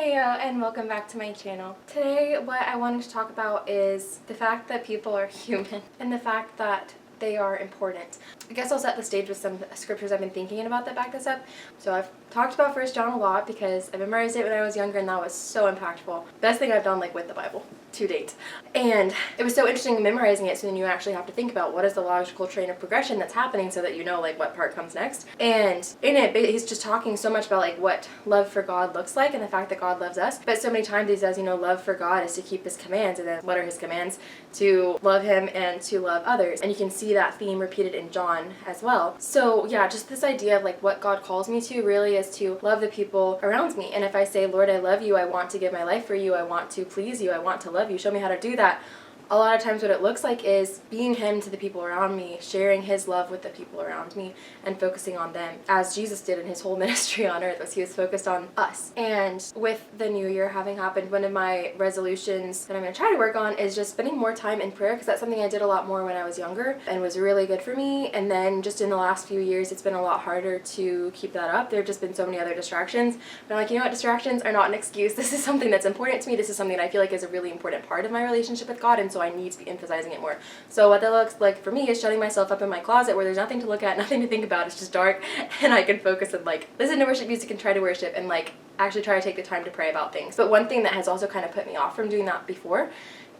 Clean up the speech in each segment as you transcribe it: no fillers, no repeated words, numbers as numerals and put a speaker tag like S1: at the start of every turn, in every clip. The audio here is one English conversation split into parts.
S1: Heyo, and welcome back to my channel. Today what I wanted to talk about is the fact that people are human and the fact that they are important. I guess I'll set the stage with some scriptures I've been thinking about that back this up. So I've talked about 1 John a lot because I memorized it when I was younger and that was so impactful. Best thing I've done with the Bible to date. And it was so interesting memorizing it, so then you actually have to think about what is the logical train of progression that's happening so that you know what part comes next. And in it, he's just talking so much about what love for God looks like and the fact that God loves us. But so many times he says, love for God is to keep his commands, and then what are his commands? To love him and to love others. And you can see that theme repeated in John as well. So yeah, just this idea of what God calls me to really is to love the people around me. And if I say, Lord, I love you, I want to give my life for you, I want to please you, I want to love you, show me how to do that. A lot of times what it looks like is being him to the people around me, sharing his love with the people around me, and focusing on them, as Jesus did in his whole ministry on earth, as he was focused on us. And with the new year having happened, one of my resolutions that I'm going to try to work on is just spending more time in prayer, because that's something I did a lot more when I was younger and was really good for me. And then just in the last few years, it's been a lot harder to keep that up. There have just been so many other distractions. But I'm like, you know what, distractions are not an excuse. This is something that's important to me. This is something that I feel like is a really important part of my relationship with God, and so I need to be emphasizing it more. So what that looks like for me is shutting myself up in my closet where there's nothing to look at, nothing to think about, it's just dark, and I can focus and listen to worship music and try to worship and actually try to take the time to pray about things. But one thing that has also kind of put me off from doing that before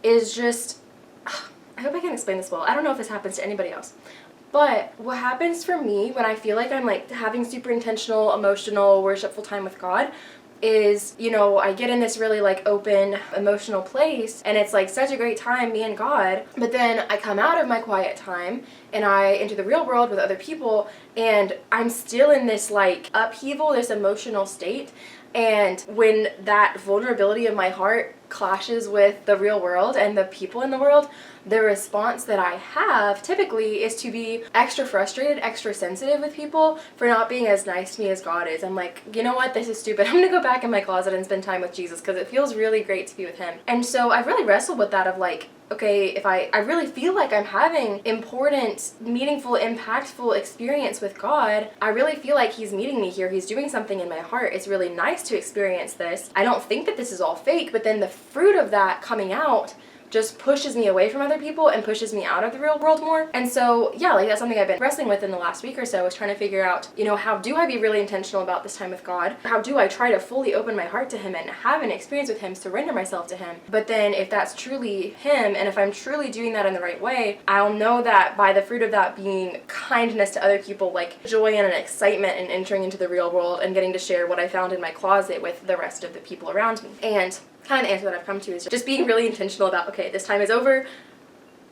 S1: is just, I hope I can explain this well. I don't know if this happens to anybody else. But what happens for me when I feel like I'm having super intentional, emotional, worshipful time with God is, I get in this really open emotional place, and it's such a great time, me and God, but then I come out of my quiet time and I enter the real world with other people, and I'm still in this upheaval, this emotional state. And when that vulnerability of my heart clashes with the real world and the people in the world, the response that I have typically is to be extra frustrated, extra sensitive with people for not being as nice to me as God is. I'm like, you know what, this is stupid. I'm gonna go back in my closet and spend time with Jesus because it feels really great to be with him. And so I've really wrestled with that of okay, if I really feel like I'm having important, meaningful, impactful experience with God, I really feel like he's meeting me here. He's doing something in my heart. It's really nice to experience this. I don't think that this is all fake, but then the fruit of that coming out just pushes me away from other people and pushes me out of the real world more. And so yeah, that's something I've been wrestling with in the last week or so, is trying to figure out, how do I be really intentional about this time with God? How do I try to fully open my heart to him and have an experience with him, surrender myself to him? But then if that's truly him, and if I'm truly doing that in the right way, I'll know that by the fruit of that being kindness to other people, joy and an excitement in entering into the real world and getting to share what I found in my closet with the rest of the people around me. And kind of the answer that I've come to is just being really intentional about, okay, this time is over,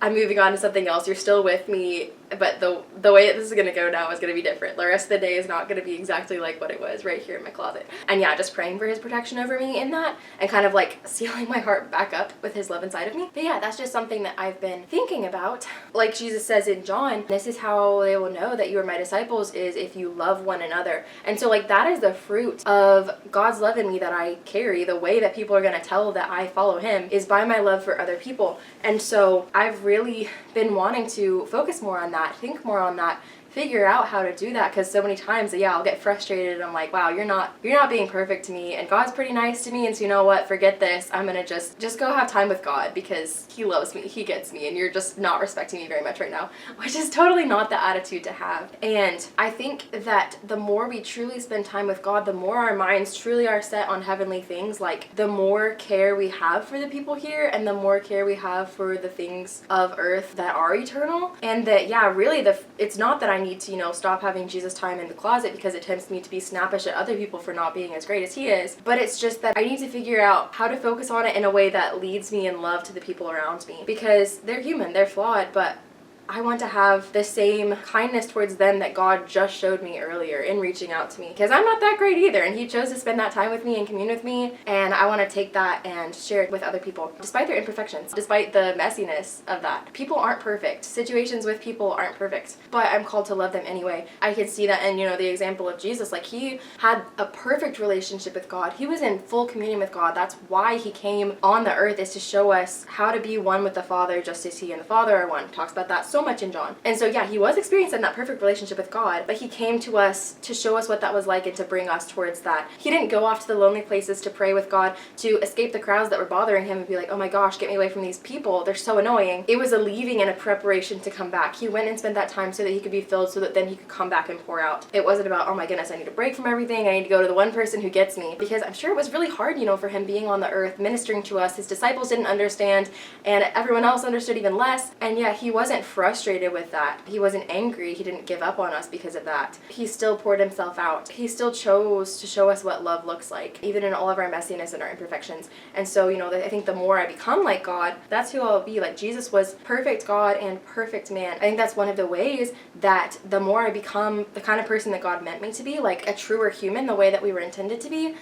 S1: I'm moving on to something else, you're still with me, but the way that this is going to go now is going to be different. The rest of the day is not going to be exactly like what it was right here in my closet. And yeah, just praying for his protection over me in that, and kind of sealing my heart back up with his love inside of me. But yeah, that's just something that I've been thinking about. Like Jesus says in John, this is how they will know that you are my disciples, is if you love one another. And so that is the fruit of God's love in me that I carry. The way that people are going to tell that I follow him is by my love for other people. And so I've really been wanting to focus more on that, think more on that, figure out how to do that, because so many times, yeah, I'll get frustrated and I'm like, wow, you're not being perfect to me, and God's pretty nice to me, and so you know what, forget this, I'm gonna just go have time with God because he loves me, he gets me, and you're just not respecting me very much right now, which is totally not the attitude to have. And I think that the more we truly spend time with God, the more our minds truly are set on heavenly things, the more care we have for the people here, and the more care we have for the things of earth that are eternal. And that, yeah, really it's not that I need to, stop having Jesus time in the closet because it tempts me to be snappish at other people for not being as great as he is, but it's just that I need to figure out how to focus on it in a way that leads me in love to the people around me, because they're human, they're flawed, but I want to have the same kindness towards them that God just showed me earlier in reaching out to me, because I'm not that great either, and he chose to spend that time with me and commune with me, and I want to take that and share it with other people, despite their imperfections, despite the messiness of that. People aren't perfect. Situations with people aren't perfect, but I'm called to love them anyway. I can see that in, the example of Jesus. He had a perfect relationship with God. He was in full communion with God. That's why he came on the earth, is to show us how to be one with the Father just as he and the Father are one. Talks about that so much in John. And so yeah, he was experiencing that perfect relationship with God, but he came to us to show us what that was like and to bring us towards that. He didn't go off to the lonely places to pray with God to escape the crowds that were bothering him and be like, oh my gosh, get me away from these people, they're so annoying. It was a leaving and a preparation to come back. He went and spent that time so that he could be filled, so that then he could come back and pour out. It wasn't about, oh my goodness, I need a break from everything, I need to go to the one person who gets me, because I'm sure it was really hard, you know, for him being on the earth ministering to us. His disciples didn't understand, and everyone else understood even less, and yeah, he wasn't frustrated with that. He wasn't angry. He didn't give up on us because of that. He still poured himself out. He still chose to show us what love looks like, even in all of our messiness and our imperfections. And so, you know, I think the more I become like God, that's who I'll be. Like, Jesus was perfect God and perfect man. I think that's one of the ways that the more I become the kind of person that God meant me to be, like a truer human, the way that we were intended to be,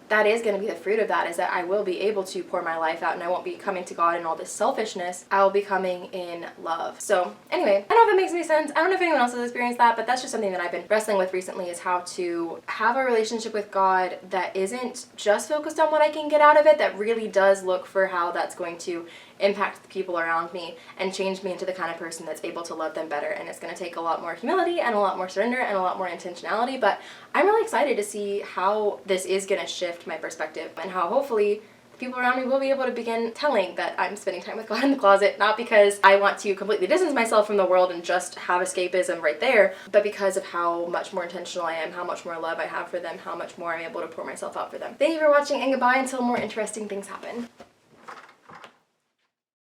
S1: that is going to be the fruit of that, is that I will be able to pour my life out, and I won't be coming to God in all this selfishness. I will be coming in love. So anyway, I don't know if it makes any sense. I don't know if anyone else has experienced that, but that's just something that I've been wrestling with recently, is how to have a relationship with God that isn't just focused on what I can get out of it, that really does look for how that's going to impact the people around me and change me into the kind of person that's able to love them better. And it's going to take a lot more humility and a lot more surrender and a lot more intentionality, but I'm really excited to see how this is going to shift my perspective, and how hopefully the people around me will be able to begin telling that I'm spending time with God in the closet, not because I want to completely distance myself from the world and just have escapism right there, but because of how much more intentional I am, how much more love I have for them, how much more I'm able to pour myself out for them. Thank you for watching, and goodbye until more interesting things happen.